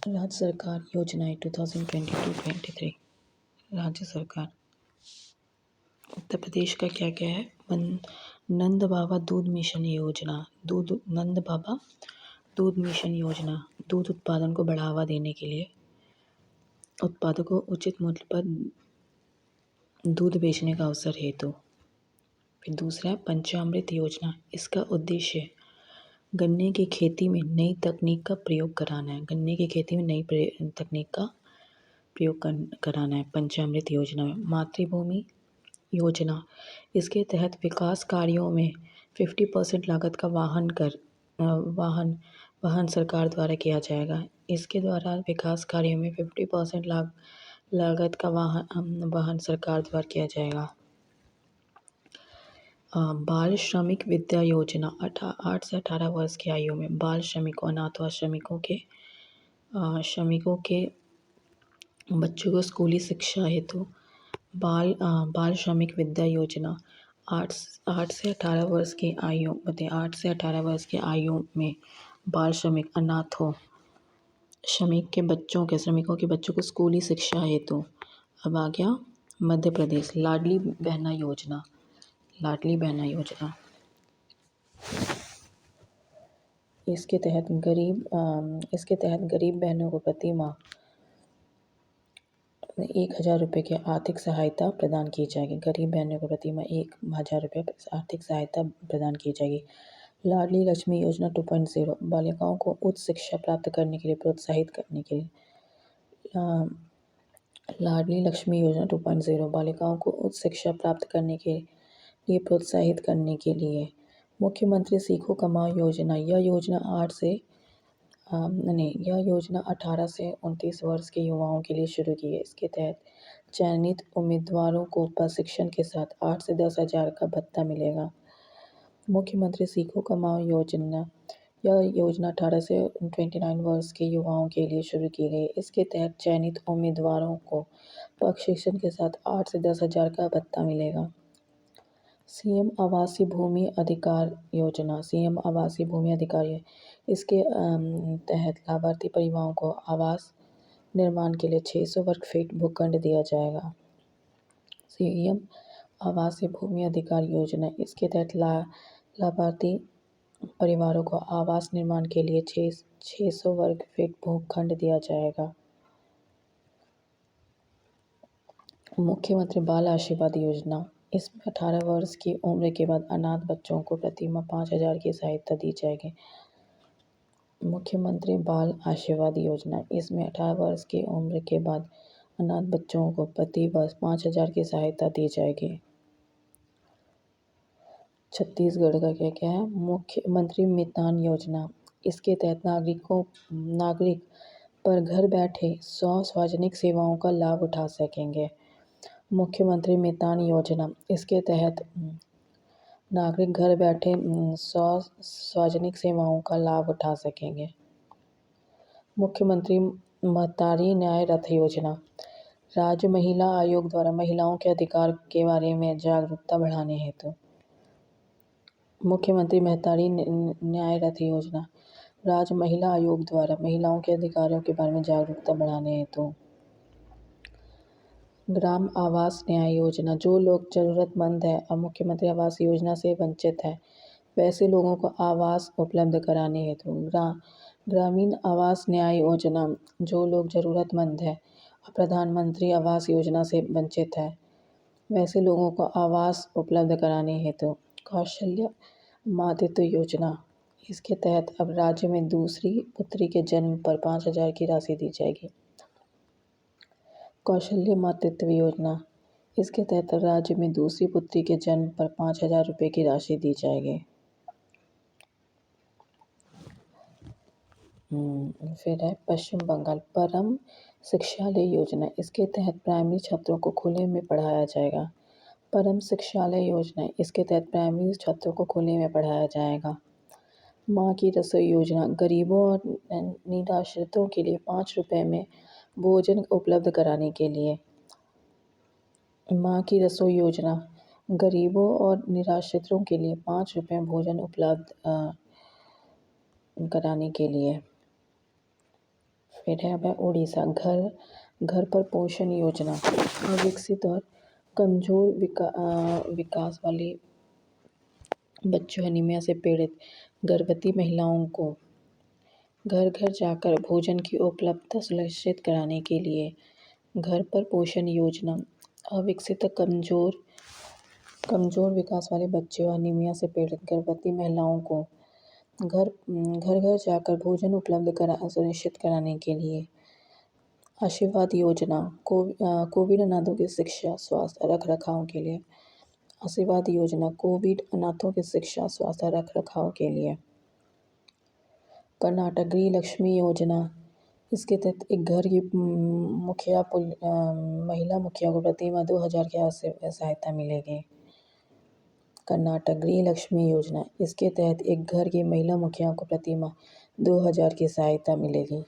राज्य सरकार योजनाएं 2022-23। राज्य सरकार उत्तर प्रदेश का क्या क्या है? नंद बाबा दूध मिशन योजना, नंद बाबा दूध मिशन योजना दूध उत्पादन को बढ़ावा देने के लिए उत्पादकों को उचित मूल्य पर दूध बेचने का अवसर हेतु। फिर दूसरा है पंचामृत योजना। इसका उद्देश्य गन्ने की खेती में नई तकनीक का प्रयोग कराना है। गन्ने की खेती में नई तकनीक का प्रयोग कराना है पंचामृत योजना में। मातृभूमि योजना, इसके तहत विकास कार्यों में 50% लागत का वाहन सरकार द्वारा किया जाएगा। इसके द्वारा विकास कार्यों में 50% लागत का वाहन सरकार द्वारा किया जाएगा। बाल श्रमिक विद्या योजना, 8 से 18 वर्ष की आयु में बाल श्रमिकों, अनाथ व श्रमिकों के बच्चों को स्कूली शिक्षा हेतु बाल श्रमिक विद्या योजना 8 से 18 वर्ष की आयु 8 से 18 वर्ष की आयु में बाल श्रमिक, अनाथों श्रमिकों के बच्चों को स्कूली शिक्षा हेतु। अब आ गया मध्य प्रदेश लाडली बहना योजना। इसके तहत गरीब बहनों को प्रति माह 1,000 रुपये की आर्थिक सहायता प्रदान की जाएगी। गरीब बहनों को प्रति माह 1,000 रुपये आर्थिक सहायता प्रदान की जाएगी। लाडली लक्ष्मी योजना 2.0, बालिकाओं को उच्च शिक्षा प्राप्त करने के लिए प्रोत्साहित करने के लिए। लाडली लक्ष्मी योजना 2.0, बालिकाओं को उच्च शिक्षा प्राप्त करने के लिए प्रोत्साहित करने के लिए। मुख्यमंत्री सीखो कमाओ योजना, यह योजना 18 से 29 वर्ष के युवाओं के लिए शुरू की है। इसके तहत चयनित उम्मीदवारों को प्रशिक्षण के साथ 8 से 10 हज़ार का भत्ता मिलेगा। मुख्यमंत्री सीखो कमाओ योजना, यह योजना 18 से 29 वर्ष के युवाओं के लिए शुरू की गई। इसके तहत चयनित उम्मीदवारों को प्रशिक्षण के साथ 8 से 10 हज़ार का भत्ता मिलेगा। सीएम आवासीय भूमि अधिकार योजना, इसके तहत लाभार्थी परिवारों को आवास निर्माण के लिए 600 वर्ग फीट भूखंड दिया जाएगा। सीएम आवासीय भूमि अधिकार योजना, इसके तहत लाभार्थी परिवारों को आवास निर्माण के लिए 600 वर्ग फीट भूखंड दिया जाएगा। मुख्यमंत्री बाल आशीर्वाद योजना, इसमें 18 वर्ष की उम्र के बाद अनाथ बच्चों को प्रति माह 5,000 की सहायता दी जाएगी। मुख्यमंत्री बाल आशीर्वाद योजना, इसमें 18 वर्ष की उम्र के बाद अनाथ बच्चों को प्रति वर्ष 5,000 की सहायता दी जाएगी। छत्तीसगढ़ का क्या क्या है? मुख्यमंत्री मितान योजना, इसके तहत नागरिक पर घर बैठे 100 सार्वजनिक सेवाओं का लाभ उठा सकेंगे। मुख्यमंत्री मितान योजना, इसके तहत नागरिक घर बैठे 100 सार्वजनिक सेवाओं का लाभ उठा सकेंगे। मुख्यमंत्री महतारी न्याय रथ योजना, राज्य महिला आयोग द्वारा महिलाओं के अधिकार के बारे में जागरूकता बढ़ाने हेतु। मुख्यमंत्री महतारी न्याय रथ योजना, राज्य महिला आयोग द्वारा महिलाओं के अधिकारों के बारे में जागरूकता बढ़ाने हेतु। ग्राम आवास न्याय योजना, जो लोग जरूरतमंद हैं और मुख्यमंत्री आवास योजना से वंचित हैं वैसे लोगों को आवास उपलब्ध कराने हेतु। ग्रामीण आवास न्याय योजना, जो लोग जरूरतमंद हैं और प्रधानमंत्री आवास योजना से वंचित हैं वैसे लोगों को आवास उपलब्ध कराने हेतु। कौशल्य मातृत्व योजना, इसके तहत अब राज्य में दूसरी पुत्री के जन्म पर 5,000 की राशि दी जाएगी। कौशल्य मातृत्व योजना, इसके तहत राज्य में दूसरी पुत्री के जन्म पर 5,000 रुपये की राशि दी जाएगी। फिर है पश्चिम बंगाल परम शिक्षालय योजना, इसके तहत प्राइमरी छात्रों को खुले में पढ़ाया जाएगा। परम शिक्षालय योजना, इसके तहत प्राइमरी छात्रों को खुले में पढ़ाया जाएगा। माँ की रसोई योजना, गरीबों और निराश्रितों के लिए 5 रुपये में भोजन उपलब्ध कराने के लिए। माँ की रसोई योजना, गरीबों और निराश्रितों के लिए 5 रुपये भोजन उपलब्ध कराने के लिए। फिर है अब है उड़ीसा, घर घर पर पोषण योजना। अविकसित और कमजोर विकास वाले बच्चों एनीमिया से पीड़ित गर्भवती महिलाओं को घर घर जाकर भोजन की उपलब्धता सुनिश्चित कराने के लिए घर पर पोषण योजना। अविकसित और कमजोर विकास वाले बच्चों एनीमिया से पीड़ित गर्भवती महिलाओं को घर घर जाकर भोजन सुनिश्चित कराने के लिए आशीर्वाद योजना। कोविड अनाथों की शिक्षा स्वास्थ्य रख रखाव के लिए आशीर्वाद योजना। कोविड अनाथों की शिक्षा स्वास्थ्य रख रखाव के लिए कर्नाटक गृह लक्ष्मी योजना। इसके तहत एक घर की महिला मुखिया को प्रतिमाह 2000 की सहायता मिलेगी। कर्नाटक गृह लक्ष्मी योजना। इसके तहत एक घर की महिला मुखिया को प्रतिमाह 2000 की सहायता मिलेगी।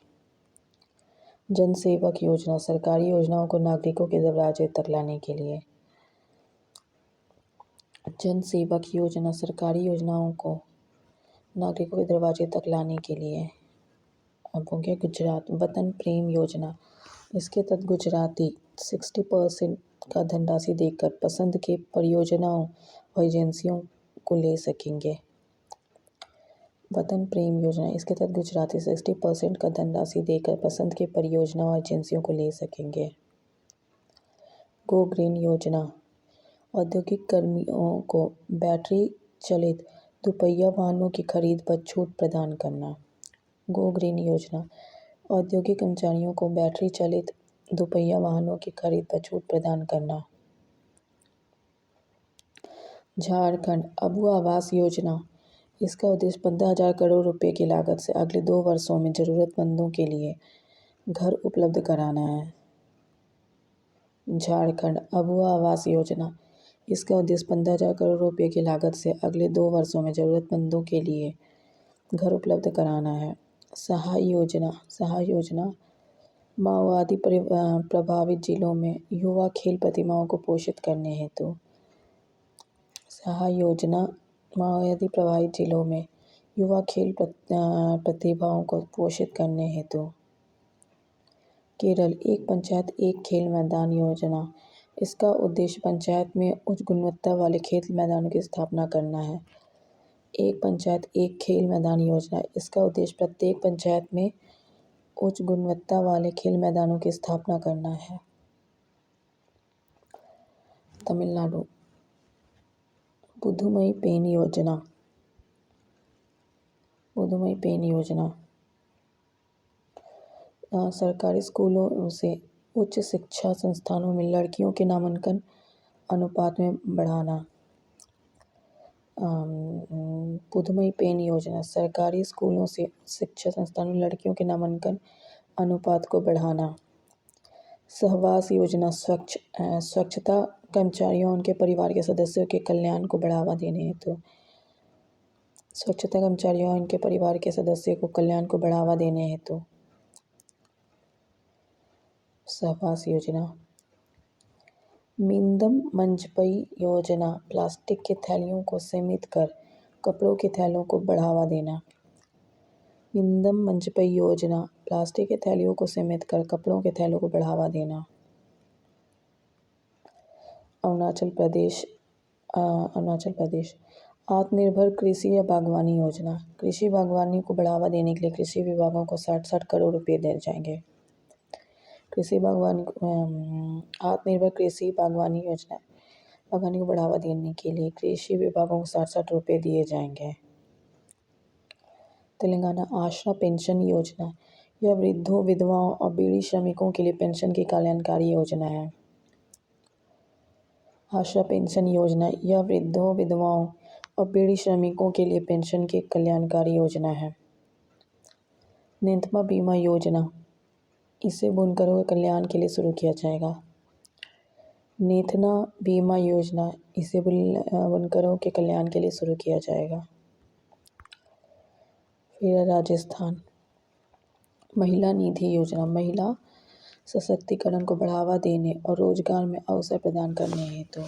जन सेवक योजना। सरकारी योजनाओं को नागरिकों के दरवाजे तक लाने के लिए जन सेवक योजना। सरकारी योजनाओं को नागरिकों के दरवाजे तक लाने के लिए अब हो गया गुजरात वतन प्रेम योजना। इसके तहत गुजराती 60% का धनराशि देकर पसंद के परियोजनाओं और एजेंसियों को ले सकेंगे। वतन प्रेम योजना। इसके तहत गुजराती 60% का धनराशि देकर पसंद के परियोजनाओं और एजेंसियों को ले सकेंगे। गो ग्रीन योजना। औद्योगिक कर्मियों को बैटरी चलित दोपहिया वाहनों की खरीद पर छूट प्रदान करना। गो ग्रीन योजना। औद्योगिक कर्मचारियों को बैटरी चलित दोपहिया वाहनों की खरीद पर छूट प्रदान करना। झारखंड अबू आवास योजना। इसका उद्देश्य 15,000 करोड़ रुपए की लागत से अगले 2 वर्षों में जरूरतमंदों के लिए घर उपलब्ध कराना है। झारखंड अबू आवास योजना। इसका उद्देश्य 15,000 करोड़ रुपए की लागत से अगले 2 वर्षों में जरूरतमंदों के लिए घर उपलब्ध कराना है। सहाय योजना माओवादी प्रभावित जिलों में युवा खेल प्रतिभाओं को पोषित करने हेतु। सहाय योजना माओवादी प्रभावित जिलों में युवा खेल प्रतिभाओं को पोषित करने हेतु। केरल एक पंचायत एक खेल मैदान योजना। इसका उद्देश्य पंचायत में उच्च गुणवत्ता वाले खेल मैदानों की स्थापना करना है। एक पंचायत एक खेल मैदान योजना। इसका उद्देश्य प्रत्येक पंचायत में उच्च गुणवत्ता वाले खेल मैदानों की स्थापना करना है। तमिलनाडु पुदुमई पेन योजना। पुदुमई पेन योजना सरकारी स्कूलों से उच्च शिक्षा संस्थानों में लड़कियों के नामांकन अनुपात में बढ़ाना। पुदुमई पेन योजना सरकारी स्कूलों से शिक्षा संस्थानों में लड़कियों के नामांकन अनुपात को बढ़ाना। सहवास योजना स्वच्छता कर्मचारियों और उनके परिवार के सदस्यों के कल्याण को बढ़ावा देने हेतु। स्वच्छता कर्मचारियों और उनके परिवार के सदस्यों को कल्याण को बढ़ावा देने हेतु सहवास योजना। मिंदम मंजपई योजना प्लास्टिक के थैलियों को सीमित कर कपड़ों के थैलों को बढ़ावा देना। मिंदम मंजपई योजना प्लास्टिक के थैलियों को सीमित कर कपड़ों के थैलों को बढ़ावा देना। अरुणाचल प्रदेश आत्मनिर्भर कृषि या बागवानी योजना। कृषि बागवानी को बढ़ावा देने के लिए कृषि विभागों को 60 करोड़ रुपए दिए जाएंगे। कृषि बागवानी आत्मनिर्भर कृषि बागवानी योजना बागवानी को बढ़ावा देने के लिए कृषि विभागों को 60 रुपए दिए जाएंगे। तेलंगाना आशा पेंशन योजना यह वृद्धों विधवाओं और बीड़ी श्रमिकों के लिए पेंशन की कल्याणकारी योजना है। आशा पेंशन योजना यह वृद्धों विधवाओं और बीड़ी श्रमिकों के लिए पेंशन की कल्याणकारी योजना है। नेतमा बीमा योजना इसे बुनकरों के कल्याण के लिए शुरू किया जाएगा। नेतना बीमा योजना इसे बुनकरों के कल्याण के लिए शुरू किया जाएगा। फिर राजस्थान महिला निधि योजना महिला सशक्तिकरण को बढ़ावा देने और रोजगार में अवसर प्रदान करने हेतु।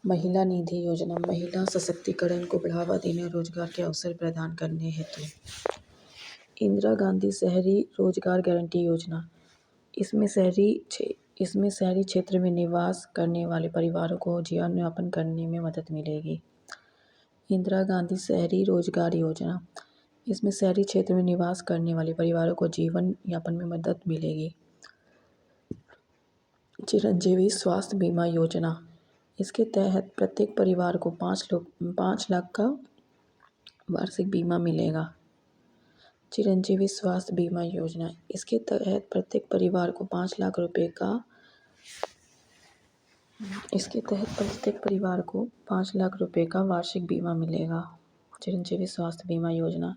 महिला निधि योजना महिला सशक्तिकरण को बढ़ावा देने और रोजगार के अवसर प्रदान करने हेतु इंदिरा गांधी शहरी रोजगार गारंटी योजना। इसमें शहरी क्षेत्र में निवास करने वाले परिवारों को जीवन यापन करने में मदद मिलेगी। इंदिरा गांधी शहरी रोजगार योजना। इसमें शहरी क्षेत्र में निवास करने वाले परिवारों को जीवन यापन में मदद मिलेगी। चिरंजीवी स्वास्थ्य बीमा योजना। इसके तहत प्रत्येक परिवार को 5 लाख का वार्षिक बीमा मिलेगा। चिरंजीवी स्वास्थ्य बीमा योजना। इसके तहत प्रत्येक परिवार को 5 लाख रुपए का वार्षिक बीमा मिलेगा। चिरंजीवी स्वास्थ्य बीमा योजना।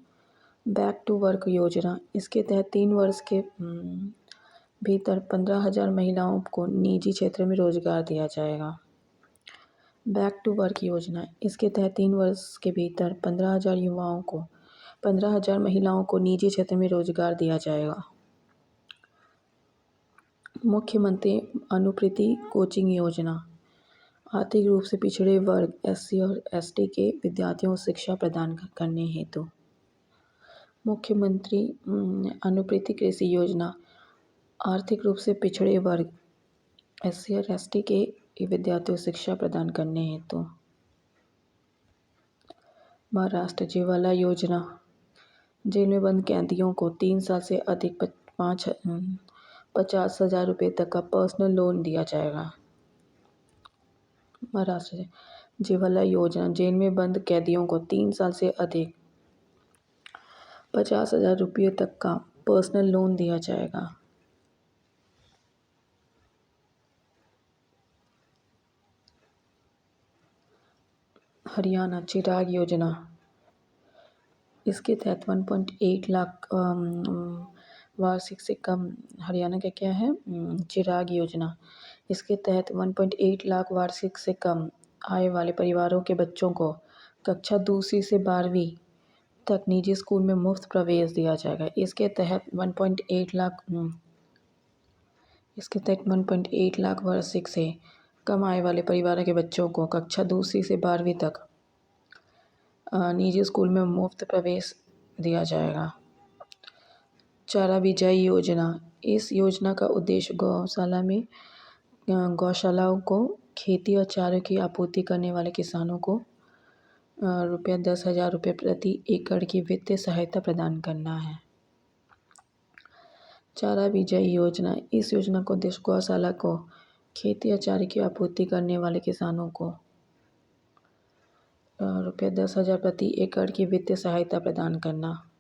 बैक टू वर्क योजना। इसके तहत 3 वर्ष के भीतर 15,000 महिलाओं को निजी क्षेत्र में रोजगार दिया जाएगा। बैक टू वर्क योजना। इसके तहत 3 वर्ष के भीतर 15,000 महिलाओं को निजी क्षेत्र में रोजगार दिया जाएगा। मुख्यमंत्री अनुप्रीति कोचिंग योजना। आर्थिक रूप से पिछड़े वर्ग SC और ST के विद्यार्थियों को शिक्षा प्रदान करने हेतु। मुख्यमंत्री अनुप्रीति कृषि योजना। आर्थिक रूप से पिछड़े वर्ग SC और ST के विद्यार्थियों को शिक्षा प्रदान करने हेतु। महाराष्ट्र ज्वाला योजना। जेल में बंद कैदियों को 3 साल से अधिक 50,000 रुपये तक का पर्सनल लोन दिया जाएगा। महाराष्ट्र ज्वाला योजना। जेल में बंद कैदियों को 3 साल से अधिक 50,000 रुपये तक का पर्सनल लोन दिया जाएगा। हरियाणा चिराग योजना। इसके तहत 1.8 लाख वार्षिक से कम। हरियाणा का क्या है? चिराग योजना। इसके तहत 1.8 लाख वार्षिक से कम आय वाले परिवारों के बच्चों को कक्षा 2 से 12वीं तक निजी स्कूल में मुफ्त प्रवेश दिया जाएगा। इसके तहत 1.8 लाख वार्षिक से कम आय वाले परिवारों के बच्चों को कक्षा 2 से 12वीं तक निजी स्कूल में मुफ्त प्रवेश दिया जाएगा। चारा बिजाई योजना। इस योजना का उद्देश्य गौशालाओं को खेती और चारे की आपूर्ति करने वाले किसानों को ₹10,000 प्रति एकड़ की वित्तीय सहायता प्रदान करना है। चारा बिजाई योजना। इस योजना का उद्देश्य गौशाला को खेती और चारे की आपूर्ति करने वाले किसानों को ₹10,000 प्रति एकड़ की वित्तीय सहायता प्रदान करना।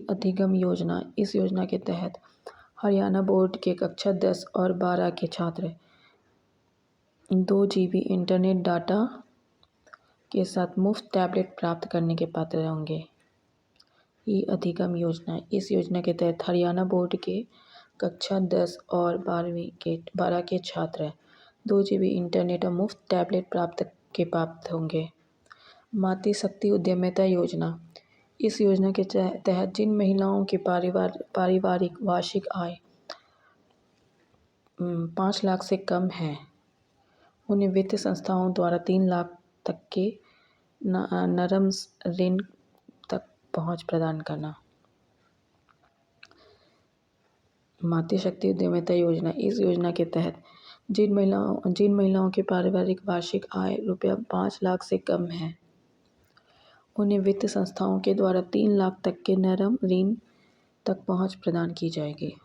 अधिगम योजना। इस योजना के तहत हरियाणा बोर्ड के कक्षा 10 और 12 के छात्र 2 GB इंटरनेट डाटा के साथ मुफ्त टैबलेट प्राप्त करने के पात्र होंगे। अधिगम योजना। इस योजना के तहत हरियाणा बोर्ड के कक्षा 10 और 12 के छात्र 2 GB इंटरनेट और मुफ्त टैबलेट प्राप्त होंगे। मातृ शक्ति उद्यमिता योजना। इस योजना के तहत जिन महिलाओं की पारिवारिक वार्षिक आय 5 लाख से कम है उन्हें वित्तीय संस्थाओं द्वारा 3 लाख तक के नरम ऋण तक पहुंच प्रदान करना। मातृ शक्ति उद्यमिता योजना। इस योजना के तहत जिन महिलाओं की पारिवारिक वार्षिक आय ₹5 लाख से कम है उन्हें वित्तीय संस्थाओं के द्वारा 3 लाख तक के नरम ऋण तक पहुंच प्रदान की जाएगी।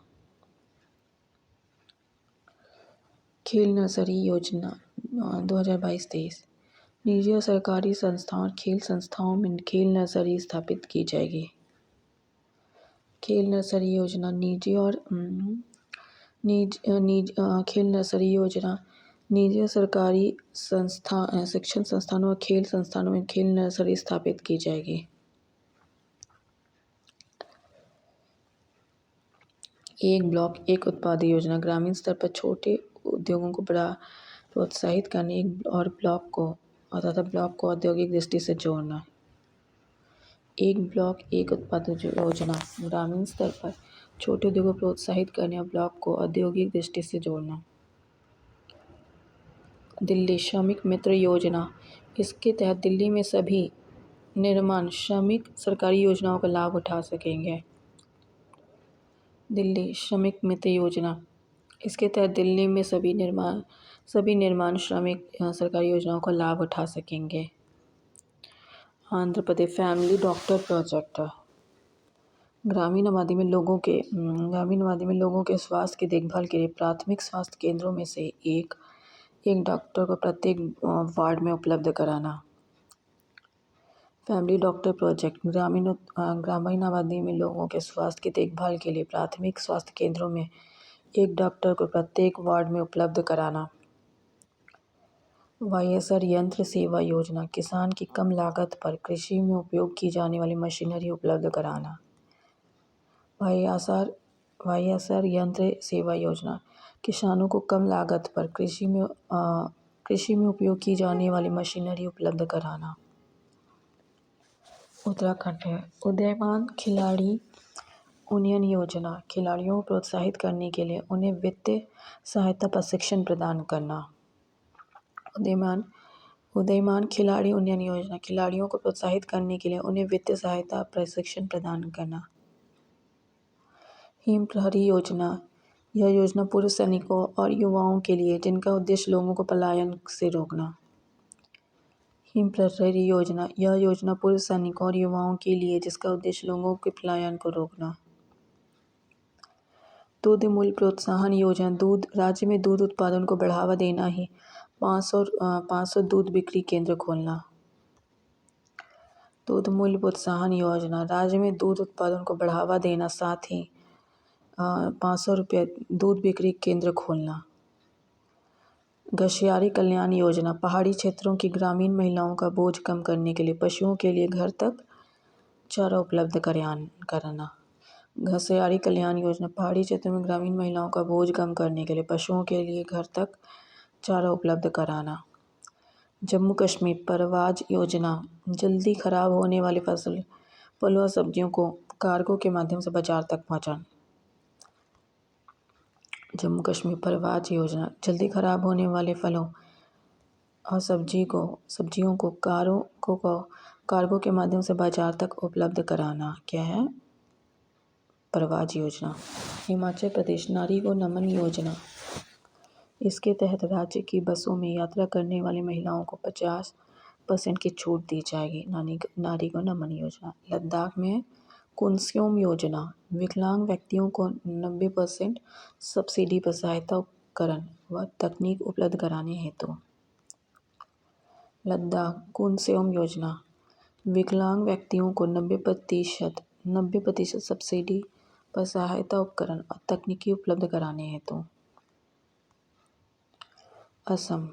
खेल नर्सरी योजना 2022-23। निजी और सरकारी संस्थाओं और खेल संस्थाओं में खेल नर्सरी स्थापित की जाएगी। खेल नर्सरी योजना। खेल नर्सरी योजना निजी और सरकारी शिक्षण संस्थानों और खेल संस्थानों में खेल नर्सरी स्थापित की जाएगी। एक ब्लॉक एक उत्पाद योजना। ग्रामीण स्तर पर छोटे उद्योगों को प्रोत्साहित करने ब्लॉक को औद्योगिक दृष्टि से जोड़ना। एक ब्लॉक एक उत्पाद योजना। ग्रामीण स्तर पर छोटे उद्योगों को प्रोत्साहित करने और ब्लॉक को औद्योगिक दृष्टि से जोड़ना। दिल्ली श्रमिक मित्र योजना। इसके तहत दिल्ली में सभी निर्माण श्रमिक सरकारी योजनाओं का लाभ उठा सकेंगे। दिल्ली श्रमिक मित्र योजना, इसके तहत दिल्ली में सभी निर्माण श्रमिक सरकारी योजनाओं का लाभ उठा सकेंगे। Andhra Pradesh family doctor project, ग्रामीण आबादी में लोगों के स्वास्थ्य की देखभाल के लिए प्राथमिक स्वास्थ्य केंद्रों में से एक डॉक्टर को प्रत्येक वार्ड में उपलब्ध कराना। फैमिली डॉक्टर प्रोजेक्ट, ग्रामीण आबादी में लोगों के स्वास्थ्य की देखभाल के लिए प्राथमिक स्वास्थ्य केंद्रों में एक डॉक्टर को प्रत्येक वार्ड में उपलब्ध कराना। वाईएसआर यंत्र सेवा योजना, किसान की कम लागत पर कृषि में उपयोग की जाने वाली मशीनरी उपलब्ध कराना। वाईएसआर यंत्र सेवा योजना, किसानों को कम लागत पर कृषि में उपयोग की जाने वाली मशीनरी उपलब्ध कराना। उत्तराखंड है उदयमान खिलाड़ी उन्नयन योजना, खिलाड़ियों को प्रोत्साहित करने के लिए उन्हें वित्तीय सहायता प्रशिक्षण प्रदान करना। उदयमान खिलाड़ी उन्नयन योजना, खिलाड़ियों को प्रोत्साहित करने के लिए उन्हें वित्तीय सहायता प्रशिक्षण प्रदान करना। हिम प्रहरी योजना, यह योजना पूर्व सैनिकों और युवाओं के लिए जिनका उद्देश्य लोगों को पलायन से रोकना। हिम प्रहरी योजना, यह योजना पूर्व सैनिकों और युवाओं के लिए जिसका उद्देश्य लोगों के पलायन को रोकना। दूध मूल्य प्रोत्साहन योजना, राज्य में दूध उत्पादन को बढ़ावा देना ही 500 दूध बिक्री केंद्र खोलना। दूध मूल्य प्रोत्साहन योजना, राज्य में दूध उत्पादन को बढ़ावा देना साथ ही 500 रुपये दूध बिक्री केंद्र खोलना। घसियारी कल्याण योजना, पहाड़ी क्षेत्रों की ग्रामीण महिलाओं का बोझ कम करने के लिए पशुओं के लिए घर तक चारा उपलब्ध कराना। घसियारी कल्याण योजना, पहाड़ी क्षेत्रों में ग्रामीण महिलाओं का बोझ कम करने के लिए पशुओं के लिए घर तक चारा उपलब्ध कराना। जम्मू कश्मीर परवाज योजना, जल्दी खराब होने वाली फलों और सब्जियों को कार्गो के माध्यम से बाजार तक पहुंचाना। जम्मू कश्मीर परवाज योजना, जल्दी खराब होने वाले फलों और सब्जियों को कार्गो के माध्यम से बाजार तक उपलब्ध कराना। क्या है? परवाज योजना। हिमाचल प्रदेश नारी को नमन योजना, इसके तहत राज्य की बसों में यात्रा करने वाली महिलाओं को 50% की छूट दी जाएगी। नारी को नमन योजना। लद्दाख में कुनस्योम योजना, विकलांग व्यक्तियों को 90% सब्सिडी पर सहायता उपकरण व तकनीक उपलब्ध कराने हेतु। लद्दाख कुनस्योम योजना, विकलांग व्यक्तियों को 90% सब्सिडी पर सहायता उपकरण और तकनीकी उपलब्ध कराने हेतु। असम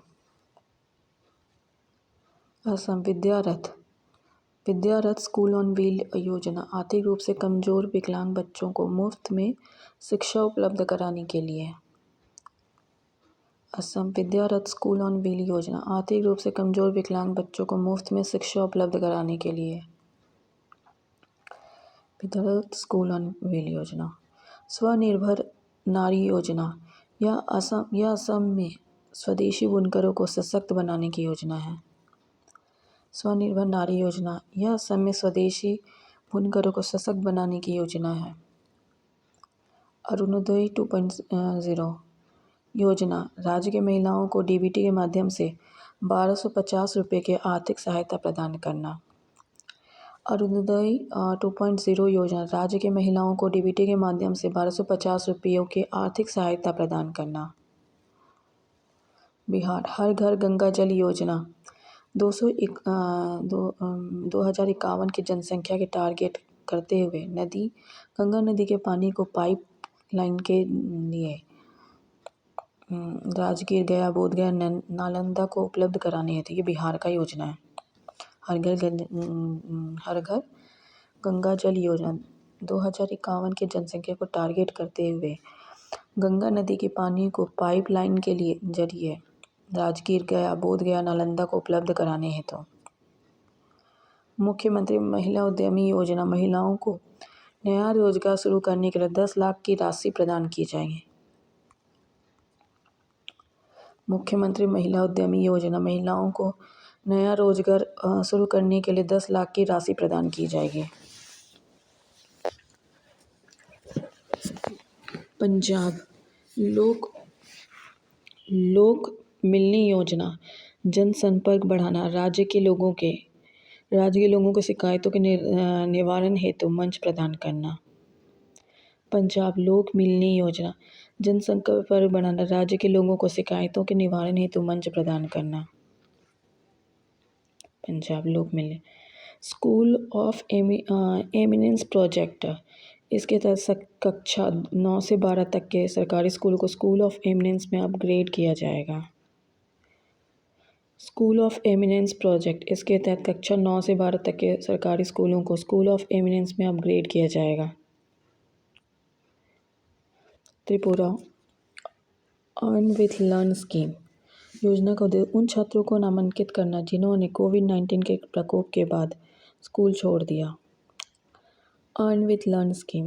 विद्यारथ स्कूल ऑन व्हील योजना, आर्थिक रूप से कमजोर विकलांग बच्चों को मुफ्त में शिक्षा उपलब्ध कराने के लिए। असम विद्यारथ स्कूल ऑन व्हील योजना, आर्थिक रूप से कमजोर विकलांग बच्चों को मुफ्त में शिक्षा उपलब्ध कराने के लिए। विद्यारथ स्कूल ऑन व्हील योजना। स्वनिर्भर नारी योजना, यह असम में स्वदेशी बुनकरों को सशक्त बनाने की योजना है। स्वनिर्भर नारी योजना, यह असम में स्वदेशी बुनकरों को सशक्त बनाने की योजना है। अरुणोदय 2.0 योजना, राज्य की महिलाओं को डीबीटी के माध्यम से 1250 रुपये की आर्थिक सहायता प्रदान करना। अरुणोदय 2.0 योजना, राज्य की महिलाओं को डीबीटी के माध्यम से 1250 रुपयों की आर्थिक सहायता प्रदान करना। बिहार हर घर गंगा जल योजना, 2051 की जनसंख्या के टारगेट करते हुए गंगा नदी के पानी को पाइप लाइन के लिए राजगीर, गया, बोधगया, नालंदा को उपलब्ध कराने हेतु ये बिहार का योजना है। हर घर गंगा जल योजना 2051 की जनसंख्या को टारगेट करते हुए गंगा नदी के पानी को पाइप लाइन के लिए जरिए राजगीर, गया, बोधगया, नालंदा को उपलब्ध कराने हेतु। मुख्यमंत्री महिला उद्यमी योजना, महिलाओं को नया रोजगार शुरू करने के लिए 10 लाख की राशि प्रदान की जाएगी। मुख्यमंत्री महिला उद्यमी योजना, महिलाओं को नया रोजगार शुरू करने के लिए 10 लाख की राशि प्रदान की जाएगी। पंजाब लोक मिलनी योजना, जनसंपर्क बढ़ाना, राज्य के लोगों को शिकायतों के निवारण हेतु मंच प्रदान करना। पंजाब लोक मिलनी योजना, जनसंपर्क बढ़ाना, राज्य के लोगों को शिकायतों के निवारण हेतु मंच प्रदान करना। पंजाब लोक मिलनी। स्कूल ऑफ एमिनेंस प्रोजेक्ट, इसके तहत कक्षा 9 से 12 तक के सरकारी स्कूलों को स्कूल ऑफ एमिनेंस में अपग्रेड किया जाएगा। स्कूल ऑफ एमिनेंस प्रोजेक्ट, इसके तहत कक्षा 9 से 12 तक के सरकारी स्कूलों को स्कूल ऑफ एमिनेंस में अपग्रेड किया जाएगा। Tripura earn with learn scheme योजना का उद्देश्य उन छात्रों को नामांकित करना जिन्होंने कोविड-19 के प्रकोप के बाद स्कूल छोड़ दिया। अर्न विथ लर्न स्कीम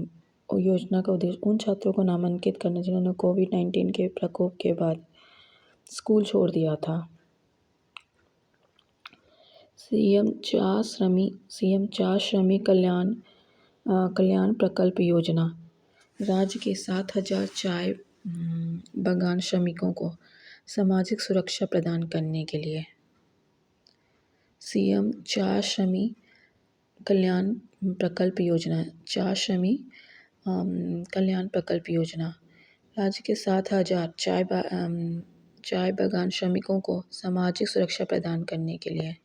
योजना का उद्देश्य उन छात्रों को नामांकित करना जिन्होंने कोविड-19 के प्रकोप के बाद स्कूल छोड़ दिया था। सीएम 4 श्रमिक कल्याण प्रकल्प योजना, राज्य के 7,000 चाय बागान श्रमिकों को सामाजिक सुरक्षा प्रदान करने के लिए। सीएम 4 श्रमिक कल्याण प्रकल्प योजना, 4 श्रमिक कल्याण प्रकल्प योजना, राज्य के 7,000 चाय बागान श्रमिकों को सामाजिक सुरक्षा प्रदान करने के लिए।